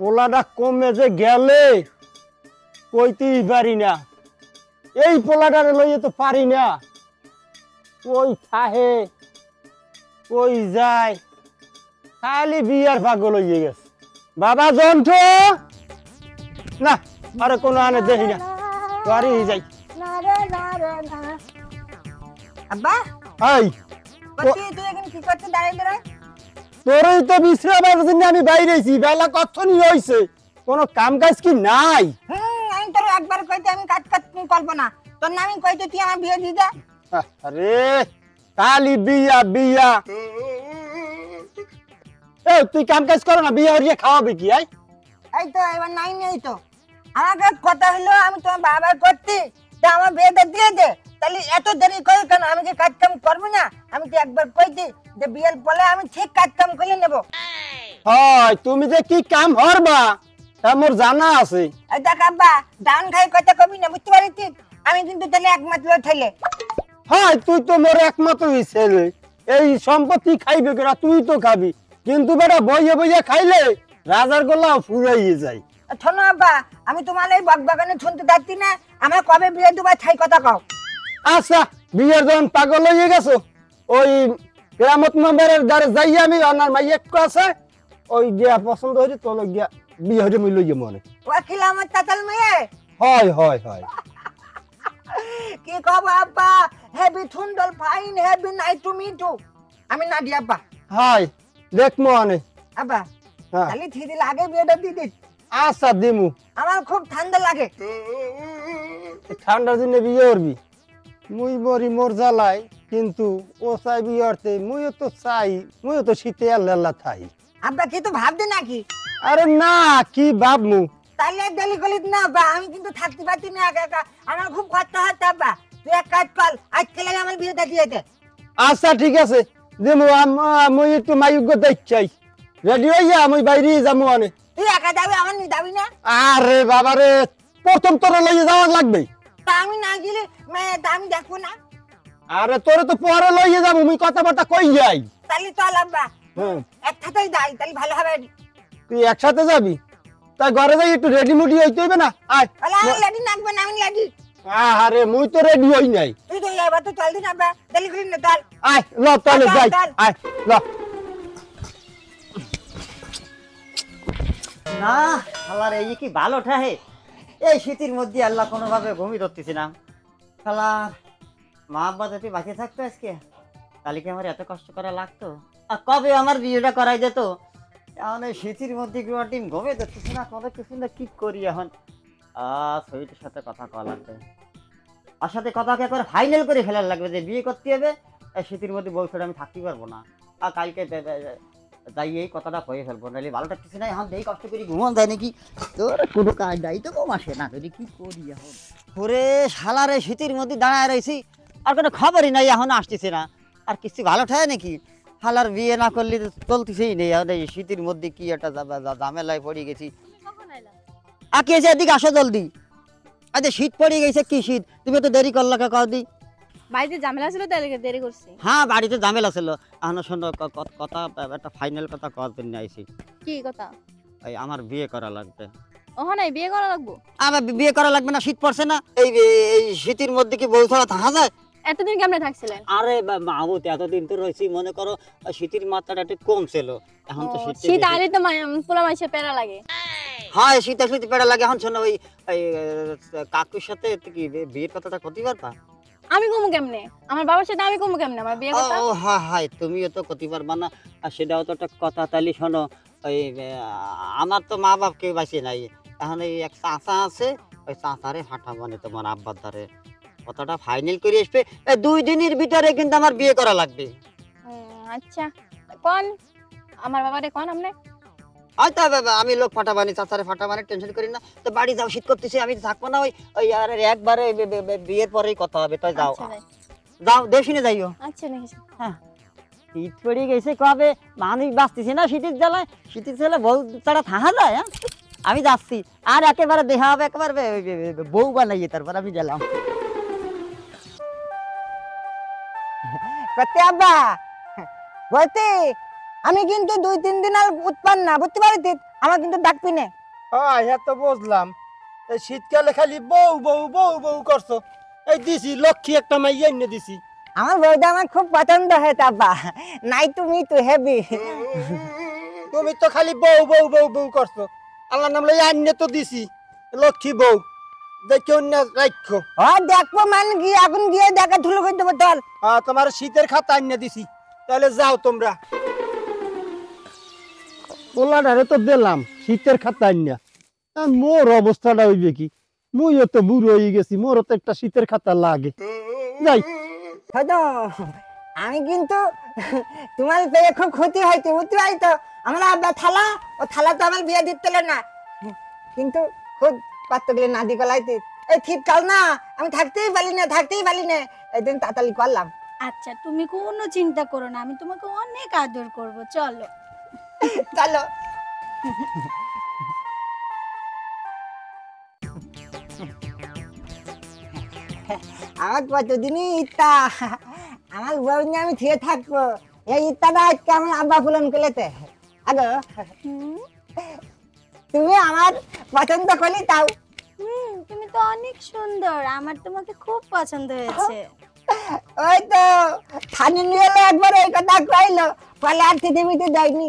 পোলাটা কমে যে গেলে কইতেই পারি না। এই পোলাটারে লইয়ে তো পারি না, কই থাহে কই যায়, খালি বিয়ার পাগল হইয়ে গেছে। বাবা জন্ঠ না, আরে কোনো আনে দেখি না, বাড়ি যাই। আব্বা এই কতি তুই এখন কি করতে দাঁড়াইলি রে? তোরই তো বিশ্রামের জন্য আমি বাইরেছি, বেলা কতক্ষণই হইছে, কোনো কাম কাজ কি নাই? আমি তোর একবার কইতে আমি কাজ কাজ করব না, তোর নামি কইতে তুই আমার বিয়ে দিয়ে দে। আরে খালি বিয়া বিয়া। এ তুই কাম কাজ করো না, বিয়ে হরিয়ে খাওয়াবে কি? এই তো এবার নাই নেই তো, আমাকে কথা হলো আমি তোমার বাবার করতে, তা আমার বিয়েটা দিয়ে দে। তাহলে এত দেরি করে কেন? আমি কি কাজ কাম করবো না? আমি তো একবার কইতে যে বিয়ের পরে আমি ঠিক কাজ কাম করে নেব। হয় তুমি যে কি কাম হরবা তা মোর জানা আছে। এই দেখ আব্বা, ডাউন খাই কথা কবি না, বুঝতে পারিস? আমি কিন্তু তাহলে একমাত্র ছেলে। হয় তুই তো মোর একমাত্র ছেলে, এই সম্পত্তি খাইবে কেরা, তুই তো খাবি, কিন্তু বেটা বইয়ে বইয়ে খাইলে রাজার গোলা ফুরাইয়ে যায়। শোনো আব্বা, আমি তোমার এই বকবাগানে শুনতে যাচ্ছি না, আমার কবে বিয়ে দেবা ছাই কথা কও। আচ্ছা বিয়ের যখন পাগল হয়ে গেছো, ওই কেরামত মেম্বারের দ্বারে যাই আমি, ওনার মাই একটু আছে, ওই গিয়া পছন্দ হয়েছে তোর গিয়া বিয়ে হয়ে মিল গিয়ে মনে। ওয়াকিল আমার তাতাল মেয়ে। হয় হয় হয়। কি কব আব্বা, হেভি সুন্দর fine, heavy nice to meet you. আমি নাদি আব্বা। হয় দেখ মনে। আব্বা হ্যাঁ খালি থিদি লাগে বিয়েটা দিয়ে দিস। আচ্ছা দিমু। আমার খুব ঠান্ডা লাগে। ঠান্ডার দিনে বিয়ে করবি? মুই মরি মোর জ্বালাই, কিন্তু ও চাই বিয়ে করতে, মুইও তো চাই, মুইও তো শীতে আল্লাহ থাই। আব্বা কি তো ভাবতে নাকি? আরে না, কি ভাবমু? তাহলে দেরি করিস না আব্বা, আমি কিন্তু থাকতে পারছি না একা একা, আমার খুব কষ্ট হচ্ছে আব্বা। তুই এক কাজ কর, আজকে লাগে আমার বিয়েটা দিয়ে দে। আচ্ছা ঠিক আছে দিমু। মুই একটু মাইগ্য দেখ চাই, রেডি হইয়া মুই বাইরে যাবো অনে। তুই একা যাবি, আমার নিয়ে যাবি না? আরে বাবারে, প্রথম তোরা লইয়ে যাওয়া লাগবে। তা আমি না গেলে মেয়েটা আমি দেখবো না? আরে তোরে তো পরে লইয়ে যাবো, মুই কথাবার্তা কই যাই। তাহলে চল আব্বা, হ্যাঁ একসাথেই যাই, তাহলে ভালো হবে। তুই একসাথে যাবি? তাই ঘরে যাই একটু রেডি মুডি হইতে হইবে না? আয়। আমি লেডি নাকবো না, আমি লেডি। আরে মুই তো রেডি হই নাই। তুই তো এবার তো চল দিন আব্বা, দেরি করিস না, চল। আয় ল তাহলে যাই, আয় ল। না শালার এই কি ভালো ঠাহে, এই শীতের মধ্যে আল্লাহ কোনোভাবে ঘুমিয়ে ধরতেছি না। শালার মা আব্বা যদি বাঁচিয়ে থাকতো আজকে, তাহলে কি আমার এত কষ্ট করা লাগতো? আর কবে আমার বিয়েটা করাই যেত? এখন এই শীতের মধ্যে টিম ঘুমিয়ে ধরতেছি না, কবে কিছু না কি করি এখন? শরীরের সাথে কথা কওয়া লাগবে, আর সাথে কথাকে একবার ফাইনাল করে ফেলার লাগবে যে বিয়ে করতে হবে। এই শীতের মধ্যে বউ ছেড়ে আমি থাকতে পারবো না, আর কালকে যাই এই কথাটা কয়ে ফেলবো, নাহলে ভালো থাকতেছি না। এখন এই কষ্ট করি ঘুমান যায় নাকি? তোর কোনো কাজ যাই তো কম আসে না, যদি কি করি এখন? ওরে শালারে শীতের মধ্যে দাঁড়ায় রয়েছি, আর কোনো খবরই নাই, এখন আসতেছে না। আর কিছু ভালো ঠায় নাকি? হালার বিয়ে না করলে তো চলতেছেই নেই। এখন এই শীতের মধ্যে কি একটা ঝামেলায় পড়ে গেছি। আর কি আছে, এদিকে আসো জলদি। আচ্ছা শীত পড়ে গেছে, কি শীত? তুমি তো দেরি করলা কদি? বাড়িতে ঝামেলা ছিল তাই দেরি করছি। হ্যাঁ বাড়িতে ঝামেলা ছিল। এখন শোনো কথা, একটা ফাইনাল কথা কওয়ার জন্য আইছি। কি কথা? এই আমার বিয়ে করা লাগবে। ওখানে বিয়ে করা লাগবো? আমার বিয়ে করা লাগবে না, শীত পড়ছে না? এই এই শীতের মধ্যে কি বউ ছাড়া থাকা যায়? এতদিন কেমনে থাকছিলেন? আরে মাহবুত এতদিন তো রয়েছি, মনে করো শীতের মাত্রাটা একটু কম ছিল, এখন তো শীত আইলে তো পোলা মাইসে পেরা লাগে। হ্যাঁ শীত আসলে পেড়া লাগে। এখন শোনো ওই কাকুর সাথে কি বিয়ের কথাটা করতে পারবা? আমি কমু কেমনে? আমার বাবার সাথে আমি কমু কেমনে আমার বিয়ে কথা? ও হ্যাঁ হ্যাঁ, তুমিও তো করতে পারবা না, আর সেটাও তো একটা কথা। তাহলে শোনো, ওই আমার তো মা বাপ কেউ বাঁচিয়ে নাই, এখন এই এক চাচা আছে, ওই চাচারে হাঁটা মানে তোমার আব্বার ধারে কথাটা ফাইনাল করে আসবে। 2 দিনের ভিতরে কিন্তু আমার বিয়ে করা লাগবে। আচ্ছা কোন আমার বাবারে কোন আমনে? আচ্ছা বাবা, আমি লোক ফাটাবানি, চাচারে ফাটাবানি, টেনশন করি না। তো বাড়ি যাও, শীত করতেছি, আমি থাকবো না। ওই আর একবারে বিয়ের পরেই কথা হবে। তাই যাও, যাও দেশিনে যাইও। আচ্ছা নাকি? হ্যাঁ শীত পড়ে গেছে, কবে মানুষ বাঁচতেছে না শীতের জ্বালায়। শীতের জ্বালায় বউ ছাড়া থাকা যায়? হ্যাঁ আমি যাচ্ছি, আর একেবারে দেখা হবে, একেবারে বউ বানাইয়ে তারপর আমি গেলাম। করতে আব্বা বলতে আমি কিন্তু 2-3 দিন আর উৎপান না বুঝতে পারিস, আমার কিন্তু ডাকবি না। হ্যাঁ হ্যাঁ তো বুঝলাম। এই শীতকালে খালি বউ বউ বউ বউ করছো। এই দিছি লক্ষ্মী একটা মাইয়া এনে দিছি। আমার বউটা আমার খুব পছন্দ হয় তাপা, নাই তুমি তো হেভি। তুমি তো খালি বউ বউ বউ বউ করছো। আল্লাহ নাম লই আইনে তো দিছি লক্ষ্মী বউ, দেখো না রাখো। ও দেখবো মানে কি, এখন গিয়ে দেখা ধুলো করে দেবো তোর। হ্যাঁ তোমার শীতের খাতা আইনে দিছি, তাহলে যাও তোমরা। পোলাটারে তো দিলাম শীতের খাতা আইনা, মোর অবস্থাটা হইবে কি? মুইও তো বুড়ো হয়ে গেছি, মোরও তো একটা শীতের খাতা লাগে। যাই। হয়তো আমি কিন্তু তোমার পেয়ে খুব ক্ষতি হয়েছে বুঝতে পারি তো। আমরা আব্বা থালা, ও থালা তো আমার বিয়ে দিতে না, কিন্তু খুব পাত্র গেলে না দিয়ে গলাইতে। এই শীতকাল না, আমি থাকতেই পারি না, এই দিন তাড়াতাড়ি করলাম। আচ্ছা তুমি কোনো চিন্তা করো না, আমি তোমাকে অনেক আদর করব, চলো। চলো। আমার কতদিনই ইচ্ছা, আমার বউ নিয়ে আমি খেয়ে থাকবো। এই ইচ্ছাটা আজকে আমার আব্বা পূরণ করলেতে। আগো তুমি আমার পছন্দ করলি তাও। তুমি তো অনেক সুন্দর, আমার তোমাকে খুব পছন্দ হয়েছে। ওই তো থানি নিয়ে এলো একবার, এই কথা কইলো, ফলে আর পৃথিবীতে যায়নি।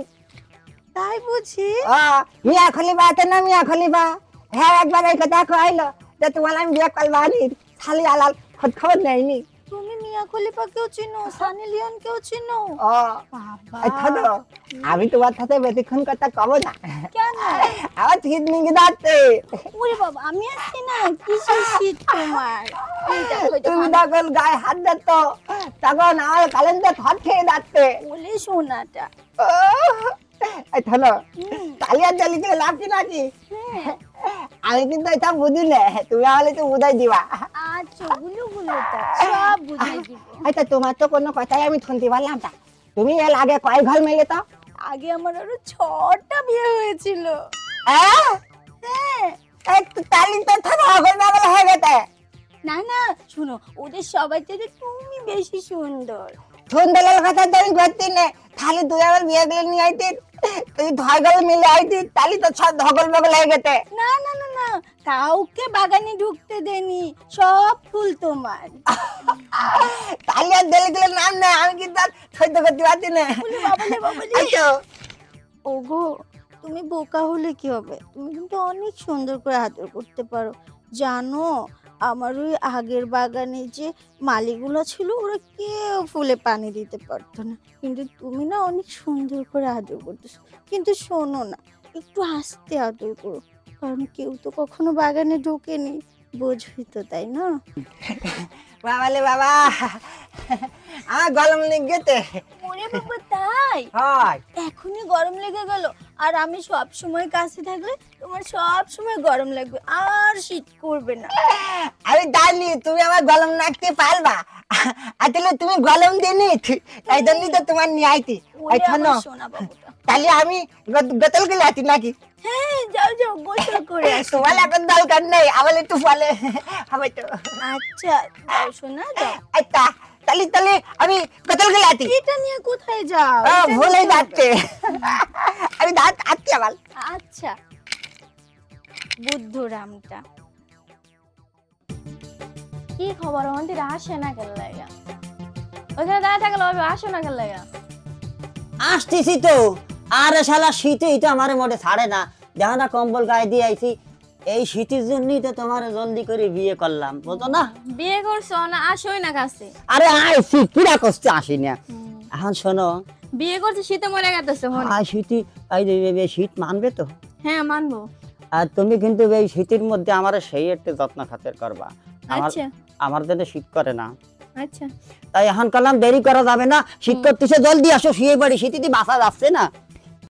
তাই বুঝি? মিয়া খলিবা আছে না, মিয়া খলিবা, হ্যাঁ একবার এই কথা কইলো যে তোমার আমি বিয়ে করবা নি, খালি আলাল খোঁজ খবর নেয়নি। তুমি মিয়া খলিফা কেও চিনো, সানি লিওন কেও চিনো? বাবা আমি তোমার সাথে বেশিক্ষণ কথা কব না। কেন? আমার শীত নিয়ে যাচ্ছে। ওরে বাবা আমি আছি না, কিসের শীত তোমার? তুমি তখন গায়ে হাত দিত, তখন আমার কালেন্ডার থর খেয়ে যাচ্ছে। বলে সোনাটা তালি আর জালি করে লাভ কি নাকি? আমি কিন্তু এটা বুঝি না, তুমি আমাকে তো বুঝাই দিবা। আচ্ছা গুলো সব বুঝাই দিব। আচ্ছা তোমার তো কোনো কথাই আমি শুনতে পারলাম না, তুমি এর আগে কয় ঘর মেলে তো? আগে আমার আরো 6টা বিয়ে হয়েছিল। হ্যাঁ তালি তো অগল বাগল হয়ে গেছে। না না শুনো, ওদের সবাই থেকে তুমি বেশি সুন্দর। সুন্দরের কথা তো আমি করছি না, খালি তুই আমার বিয়ে গুলো নিয়ে আইতি, তুই ধগল মিলে আইতি, তালি তো সব ধগল বগল হয়ে গেছে। না না না না, কাউকে বাগানে ঢুকতে দেনি, সব ফুল তোমার। তালি আর দেলগুলো নাম না, আমি কিন্তু আর সহ্য করতে পারছি না। ওগো তুমি বোকা হলে কি হবে, তুমি কিন্তু অনেক সুন্দর করে আদর করতে পারো। জানো আমার ওই আগের বাগানে যে মালিগুলো ছিল, ওরা কেউ ফুলে পানি দিতে পারতো না, কিন্তু তুমি না অনেক সুন্দর করে আদর করতেছো। কিন্তু শোনো না, একটু আস্তে আদর করো, কারণ কেউ তো কখনো বাগানে ঢোকেনি, বোঝই তো তাই না? বাবালে বাবা, আমার গরম লেগেছে। ওরে বাবা তাই? এখনই গরম লেগে গেল, আর আমি সব সময় কাছে থাকলে তোমার সব সময় গরম লাগবে, আর শীত করবে না। আমি জানি তুমি আমার গরম রাখতে পারবা, আসলে তুমি গরম দিনি, তাই জন্যই তো তোমার নিয়ে আইতি। তাহলে আমি গোসল করে আসি নাকি? হ্যাঁ যাও যাও গোসল করে আসো। তোমার এখন দরকার নেই, আমার একটু ফলে হবে তো। আচ্ছা যাও শোনা যাও। আচ্ছা তাহলে তাহলে আমি গোসল করে আসি। এটা নিয়ে কোথায় যাও? ভুলে যাচ্ছে, আমি দাঁত আসছি আবার। আচ্ছা বুদ্ধরামটা কি খবর? মন্দির আসে না কেন লাগা? ওখানে দাঁড়া থাকলে আসে না কেন লাগা? আসতেছি তো, আরে শালা শীতেই তো আমার মোটে ছাড়ে না, দেখো না কম্বল গায়ে দিয়ে আইছি, এই শীতের জন্যই তো তোমার জলদি করে বিয়ে করলাম, বুঝো না? বিয়ে করছো না আসোই না কাছে? আরে আইছি, কিরা কষ্ট আসি না। এখন শোনো, বিয়ে করছে শীতে মরে গেছে মনে? শীতই শীত মানবে তো? হ্যাঁ মানবো। আর তুমি কিন্তু এই শীতের মধ্যে আমার সেই একটু যত্ন খাতির করবা, আচ্ছা আমার জন্য শীত করে না। আচ্ছা তাই এখন কালাম দেরি করা যাবে না, শীত করতেছে, জলদি আসো, শুয়ে পড়ি, শীতে বাঁচা যাচ্ছে না।